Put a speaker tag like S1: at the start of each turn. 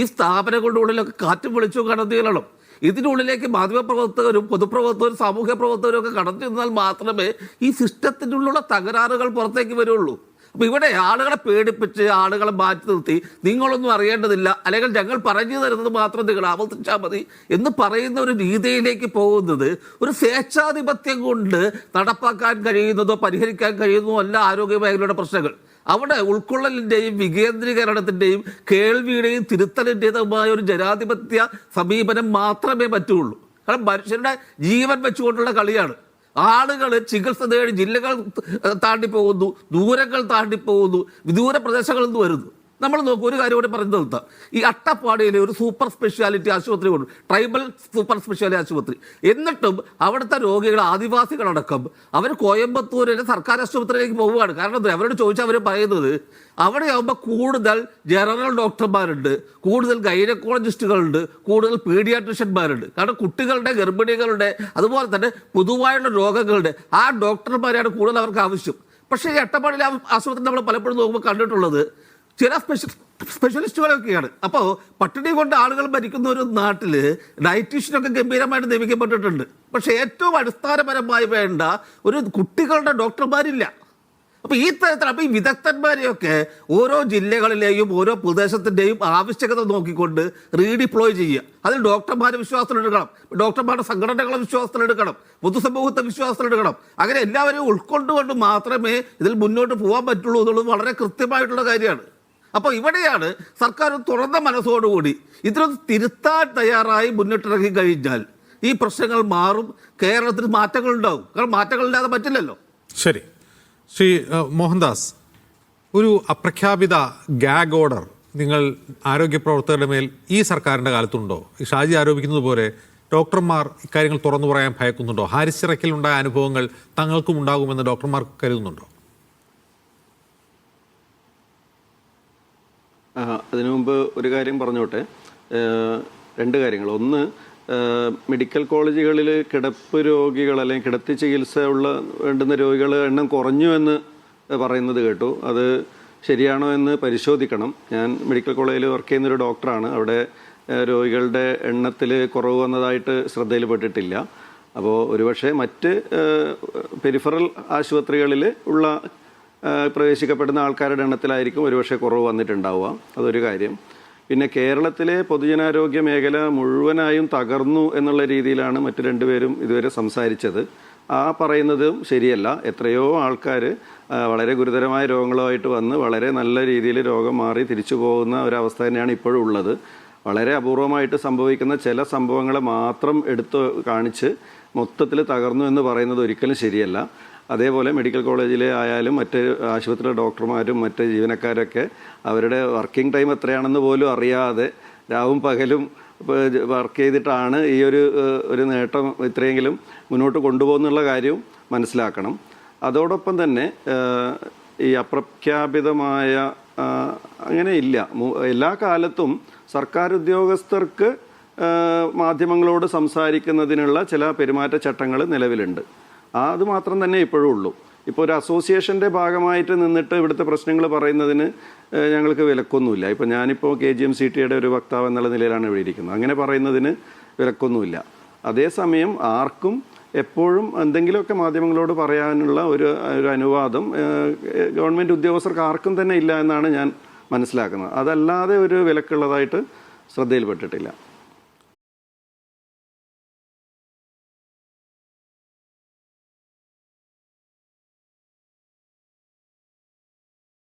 S1: ഈ സ്ഥാപനങ്ങളുടെ ഉള്ളിലൊക്കെ കാറ്റും വെളിച്ചവും കടന്നു ചെല്ലണം. ഇതിനുള്ളിലേക്ക് മാധ്യമപ്രവർത്തകരും പൊതുപ്രവർത്തകരും സാമൂഹ്യ പ്രവർത്തകരും ഒക്കെ കടന്നു ചെന്നാൽ മാത്രമേ ഈ സിസ്റ്റത്തിൻ്റെ ഉള്ളിലുള്ള തകരാറുകൾ പുറത്തേക്ക് വരുള്ളൂ. അപ്പോൾ ഇവിടെ ആളുകളെ പേടിപ്പിച്ച് ആളുകളെ മാറ്റി നിർത്തി നിങ്ങളൊന്നും അറിയേണ്ടതില്ല, അല്ലെങ്കിൽ ഞങ്ങൾ പറഞ്ഞു തരുന്നത് മാത്രം നിങ്ങൾ ആവർത്തിച്ചാൽ മതി എന്ന് പറയുന്ന ഒരു രീതിയിലേക്ക് പോകുന്നത് ഒരു സ്വേച്ഛാധിപത്യം കൊണ്ട് നടപ്പാക്കാൻ കഴിയുന്നതോ പരിഹരിക്കാൻ കഴിയുന്നതോ അല്ല ആരോഗ്യ മേഖലയുടെ പ്രശ്നങ്ങൾ. അവിടെ ഉൾക്കൊള്ളലിൻ്റെയും വികേന്ദ്രീകരണത്തിൻ്റെയും കേൾവിയുടെയും തിരുത്തലിൻ്റെതുമായ ഒരു ജനാധിപത്യ സമീപനം മാത്രമേ പറ്റുള്ളൂ. കാരണം മനുഷ്യരുടെ ജീവൻ വെച്ചുകൊണ്ടുള്ള കളിയാണ്. ആളുകൾ ചികിത്സ തേടി ജില്ലകൾ താണ്ടിപ്പോകുന്നു, ദൂരങ്ങൾ താണ്ടിപ്പോകുന്നു, വിദൂര പ്രദേശങ്ങളിൽ നിന്ന് വരുന്നു. നമ്മൾ നോക്കും, ഒരു കാര്യം കൂടി പറഞ്ഞു നിർത്താം. ഈ അട്ടപ്പാടിയിലെ ഒരു സൂപ്പർ സ്പെഷ്യാലിറ്റി ആശുപത്രി കൊണ്ട്, ട്രൈബൽ സൂപ്പർ സ്പെഷ്യാലിറ്റി ആശുപത്രി, എന്നിട്ടും അവിടുത്തെ രോഗികൾ ആദിവാസികളടക്കം അവർ കോയമ്പത്തൂരിലെ സർക്കാർ ആശുപത്രിയിലേക്ക് പോവുകയാണ്. കാരണം അവരോട് ചോദിച്ചാൽ അവർ പറയുന്നത് അവിടെയാകുമ്പോൾ കൂടുതൽ ജനറൽ ഡോക്ടർമാരുണ്ട്, കൂടുതൽ ഗൈനക്കോളജിസ്റ്റുകളുണ്ട്, കൂടുതൽ പീഡിയാട്രിഷ്യന്മാരുണ്ട്. കാരണം കുട്ടികളുടെ, ഗർഭിണികളുടെ, അതുപോലെ തന്നെ പൊതുവായുള്ള രോഗങ്ങളുടെ ആ ഡോക്ടർമാരെയാണ് കൂടുതൽ അവർക്ക് ആവശ്യം. പക്ഷേ ഈ അട്ടപ്പാടിയിലെ ആശുപത്രി നമ്മൾ പലപ്പോഴും നോക്കുമ്പോൾ കണ്ടിട്ടുള്ളത് ചില സ്പെഷ്യലിസ്റ്റുകളൊക്കെയാണ്. അപ്പോൾ പട്ടിണി കൊണ്ട് ആളുകൾ ഭരിക്കുന്ന ഒരു നാട്ടിൽ ഡയറ്റീഷ്യനൊക്കെ ഗംഭീരമായിട്ട് നിയമിക്കപ്പെട്ടിട്ടുണ്ട്. പക്ഷേ ഏറ്റവും അടിസ്ഥാനപരമായി വേണ്ട ഒരു കുട്ടികളുടെ ഡോക്ടർമാരില്ല. അപ്പോൾ ഈ തരത്തിൽ അപ്പോൾ ഈ വിദഗ്ധന്മാരെയൊക്കെ ഓരോ ജില്ലകളിലെയും ഓരോ പ്രദേശത്തിൻ്റെയും ആവശ്യകത നോക്കിക്കൊണ്ട് റീഡിപ്ലോയ് ചെയ്യുക. അതിൽ ഡോക്ടർമാരെ വിശ്വാസത്തിലെടുക്കണം, ഡോക്ടർമാരുടെ സംഘടനകളെ വിശ്വാസത്തിലെടുക്കണം, പൊതുസമൂഹത്തെ വിശ്വാസത്തിലെടുക്കണം. അങ്ങനെ എല്ലാവരെയും ഉൾക്കൊണ്ടുകൊണ്ട് മാത്രമേ ഇതിൽ മുന്നോട്ട് പോകാൻ പറ്റുള്ളൂ എന്നുള്ളത് വളരെ കൃത്യമായിട്ടുള്ള കാര്യമാണ്. അപ്പോൾ ഇവിടെയാണ് സർക്കാർ തുറന്ന മനസ്സോടുകൂടി ഇതിനൊന്ന് തിരുത്താൻ തയ്യാറായി മുന്നിട്ടിറങ്ങി കഴിഞ്ഞാൽ ഈ പ്രശ്നങ്ങൾ മാറും, കേരളത്തിൽ മാറ്റങ്ങൾ ഉണ്ടാവും. കാരണം മാറ്റങ്ങളില്ലാതെ പറ്റില്ലല്ലോ.
S2: ശരി, ശ്രീ മോഹൻദാസ്, ഒരു അപ്രഖ്യാപിത ഗാഗ് ഓർഡർ നിങ്ങൾ ആരോഗ്യ പ്രവർത്തകരുടെ മേൽ ഈ സർക്കാരിൻ്റെ കാലത്തുണ്ടോ? ഈ ഷാജി ആരോപിക്കുന്നത് പോലെ ഡോക്ടർമാർ ഇക്കാര്യങ്ങൾ തുറന്നു പറയാൻ ഭയക്കുന്നുണ്ടോ? ഹാരിസ് ചിറക്കിലുണ്ടായ അനുഭവങ്ങൾ തങ്ങൾക്കും ഉണ്ടാകുമെന്ന് ഡോക്ടർമാർ കരുതുന്നുണ്ടോ?
S3: അതിനു മുമ്പ് ഒരു കാര്യം പറഞ്ഞോട്ടെ, രണ്ട് കാര്യങ്ങൾ. ഒന്ന്, മെഡിക്കൽ കോളേജുകളിൽ കിടപ്പ് രോഗികൾ അല്ലെങ്കിൽ കിടത്തി ചികിത്സ വേണ്ടുന്ന രോഗികൾ എണ്ണം കുറഞ്ഞു എന്ന് പറയുന്നത് കേട്ടു. അത് ശരിയാണോ എന്ന് പരിശോധിക്കണം. ഞാൻ മെഡിക്കൽ കോളേജിൽ വർക്ക് ചെയ്യുന്നൊരു ഡോക്ടറാണ്. അവിടെ രോഗികളുടെ എണ്ണത്തിൽ കുറവ് വന്നതായിട്ട് ശ്രദ്ധയിൽപ്പെട്ടിട്ടില്ല. അപ്പോൾ ഒരുപക്ഷെ മറ്റ് പെരിഫറൽ ആശുപത്രികളിൽ ഉള്ള പ്രവേശിക്കപ്പെടുന്ന ആൾക്കാരുടെ എണ്ണത്തിലായിരിക്കും ഒരുപക്ഷെ കുറവ് വന്നിട്ടുണ്ടാവുക. അതൊരു കാര്യം. പിന്നെ കേരളത്തിലെ പൊതുജനാരോഗ്യ മേഖല മുഴുവനായും തകർന്നു എന്നുള്ള രീതിയിലാണ് മറ്റു രണ്ടുപേരും ഇതുവരെ സംസാരിച്ചത്. ആ പറയുന്നതും ശരിയല്ല. എത്രയോ ആൾക്കാർ വളരെ ഗുരുതരമായ രോഗങ്ങളുമായിട്ട് വന്ന് വളരെ നല്ല രീതിയിൽ രോഗം മാറി തിരിച്ചു പോകുന്ന ഒരവസ്ഥ തന്നെയാണ് ഇപ്പോഴും ഉള്ളത്. വളരെ അപൂർവമായിട്ട് സംഭവിക്കുന്ന ചില സംഭവങ്ങളെ മാത്രം എടുത്ത് കാണിച്ച് മൊത്തത്തിൽ തകർന്നു എന്ന് പറയുന്നത് ഒരിക്കലും ശരിയല്ല. അതേപോലെ മെഡിക്കൽ കോളേജിലെ ആയാലും മറ്റ് ആശുപത്രിയിലെ ഡോക്ടർമാരും മറ്റ് ജീവനക്കാരൊക്കെ അവരുടെ വർക്കിംഗ് ടൈം എത്രയാണെന്ന് പോലും അറിയാതെ രാവും പകലും വർക്ക് ചെയ്തിട്ടാണ് ഈ ഒരു നേട്ടം ഇത്രയെങ്കിലും മുന്നോട്ട് കൊണ്ടുപോകുന്നുള്ള കാര്യവും മനസ്സിലാക്കണം. അതോടൊപ്പം തന്നെ ഈ അപ്രഖ്യാപിതമായ അങ്ങനെ ഇല്ല. എല്ലാ കാലത്തും സർക്കാർ ഉദ്യോഗസ്ഥർക്ക് മാധ്യമങ്ങളോട് സംസാരിക്കുന്നതിനുള്ള ചില പെരുമാറ്റച്ചട്ടങ്ങൾ നിലവിലുണ്ട്. അത് മാത്രം തന്നെ ഇപ്പോഴും ഉള്ളൂ. ഇപ്പോൾ ഒരു അസോസിയേഷൻ്റെ ഭാഗമായിട്ട് നിന്നിട്ട് ഇവിടുത്തെ പ്രശ്നങ്ങൾ പറയുന്നതിന് ഞങ്ങൾക്ക് വിലക്കൊന്നുമില്ല. ഇപ്പോൾ ഞാനിപ്പോൾ KGMCTയുടെ ഒരു വക്താവ് എന്നുള്ള നിലയിലാണ് ഇവിടെ ഇരിക്കുന്നത്. അങ്ങനെ പറയുന്നതിന് വിലക്കൊന്നുമില്ല. അതേസമയം ആർക്കും എപ്പോഴും എന്തെങ്കിലുമൊക്കെ മാധ്യമങ്ങളോട് പറയാനുള്ള ഒരു അനുവാദം ഗവൺമെൻറ് ഉദ്യോഗസ്ഥർക്ക് ആർക്കും തന്നെ ഇല്ല എന്നാണ് ഞാൻ മനസ്സിലാക്കുന്നത്. അതല്ലാതെ ഒരു വിലക്കുള്ളതായിട്ട് ശ്രദ്ധയിൽപ്പെട്ടിട്ടില്ല.